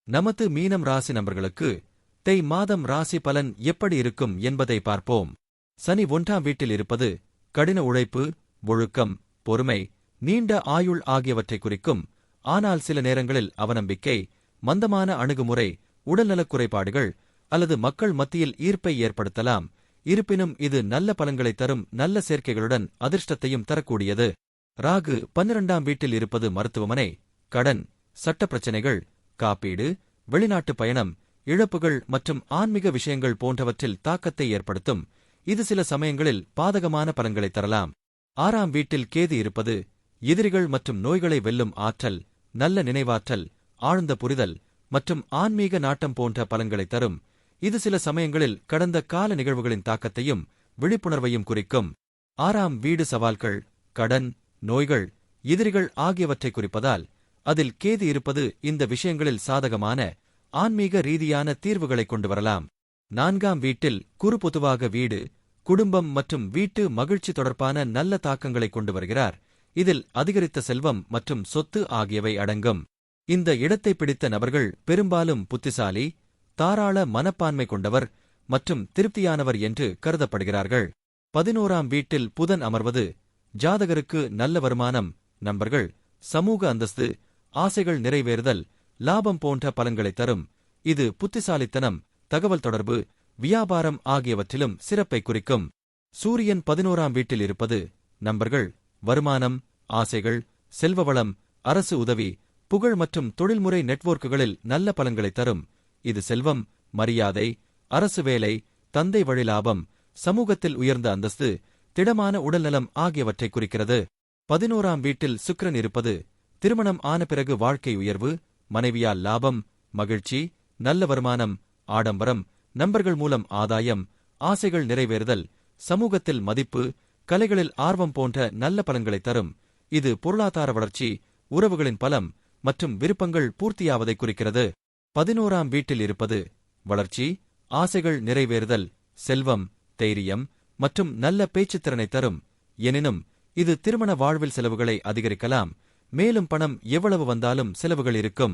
நமது மீனம் ராசி நண்பர்களுக்கு தை மாதம் ராசி பலன் எப்படி இருக்கும் என்பதை பார்ப்போம். சனி 1ஆம் வீட்டில் இருப்பது கடின உழைப்பு, ஒழுக்கம், பொறுமை, நீண்ட ஆயுள் ஆகியவற்றை குறிக்கும். ஆனால் சில நேரங்களில் அவநம்பிக்கை, மந்தமான அணுகுமுறை, உடல்நலக் குறைபாடுகள் அல்லது மக்கள் மத்தியில் ஈர்ப்பை ஏற்படுத்தலாம். இருப்பினும் இது நல்ல பலன்களை தரும், நல்ல சேர்க்கைகளுடன் அதிர்ஷ்டத்தையும் தரக்கூடியது. ராகு 12ஆம் வீட்டில் இருப்பது மருத்துவமனை, கடன், சட்ட பிரச்சினைகள், காப்பீடு, வெளிநாட்டு பயணம், இழப்புகள் மற்றும் ஆன்மீக விஷயங்கள் போன்றவற்றில் தாக்கத்தை ஏற்படுத்தும். இது சில சமயங்களில் பாதகமான பலன்களை தரலாம். 6ஆம் வீட்டில் கேது இருப்பது எதிரிகள் மற்றும் நோய்களை வெல்லும் ஆற்றல், நல்ல நினைவாற்றல், ஆழ்ந்த புரிதல் மற்றும் ஆன்மீக நாட்டம் போன்ற பலன்களை தரும். இது சில சமயங்களில் கடந்த கால நிகழ்வுகளின் தாக்கத்தையும் விழிப்புணர்வையும் குறிக்கும். 6ஆம் வீடு சவால்கள், கடன், நோய்கள், எதிரிகள் ஆகியவற்றை குறிப்பதால் அதில் கேது இருப்பது இந்த விஷயங்களில் சாதகமான ஆன்மீக ரீதியான தீர்வுகளை கொண்டு வரலாம். 4ஆம் வீட்டில் குரு பொதுவாக வீடு, குடும்பம் மற்றும் வீட்டு மகிழ்ச்சி தொடர்பான நல்ல தாக்கங்களை கொண்டு வருகிறார். இதில் அதிகரித்த செல்வம் மற்றும் சொத்து ஆகியவை அடங்கும். இந்த இடத்தை பிடித்த நபர்கள் பெரும்பாலும் புத்திசாலி, தாராள மனப்பான்மை கொண்டவர் மற்றும் திருப்தியானவர் என்று கருதப்படுகிறார்கள். 11ஆம் வீட்டில் புதன் அமர்வது ஜாதகருக்கு நல்ல வருமானம், நண்பர்கள், சமூக அந்தஸ்து, ஆசைகள் நிறைவேறுதல், லாபம் போன்ற பலன்களை தரும். இது புத்திசாலித்தனம், தகவல் தொடர்பு, வியாபாரம் ஆகியவற்றிலும் சிறப்பை குறிக்கும். சூரியன் 11ஆம் வீட்டில் இருப்பது நண்பர்கள், வருமானம், ஆசைகள், செல்வவளம், அரசு உதவி, புகழ் மற்றும் தொழில்முறை நெட்வொர்க்குகளில் நல்ல பலன்களை தரும். இது செல்வம், மரியாதை, அரசு வேலை, தந்தை வழி லாபம், சமூகத்தில் உயர்ந்த அந்தஸ்து, திடமான உடல்நலம் ஆகியவற்றை குறிக்கிறது. 11ஆம் வீட்டில் சுக்கிரன் இருப்பது திருமணம் ஆன பிறகு வாழ்க்கை உயர்வு, மனைவியால் லாபம், மகிழ்ச்சி, நல்ல வருமானம், ஆடம்பரம், நண்பர்கள் மூலம் ஆதாயம், ஆசைகள் நிறைவேறுதல், சமூகத்தில் மதிப்பு, கலைகளில் ஆர்வம் போன்ற நல்ல பலன்களை தரும். இது பொருளாதார வளர்ச்சி, உறவுகளின் பலம் மற்றும் விருப்பங்கள் பூர்த்தியாவதை குறிக்கிறது. 11ஆம் வீட்டில் இருப்பது வளர்ச்சி, ஆசைகள் நிறைவேறுதல், செல்வம், தைரியம் மற்றும் நல்ல பேச்சுத்திறனை தரும். எனினும் இது திருமண வாழ்வில் செலவுகளை அதிகரிக்கலாம். மேலும் பணம் எவ்வளவு வந்தாலும் செலவுகள் இருக்கும்.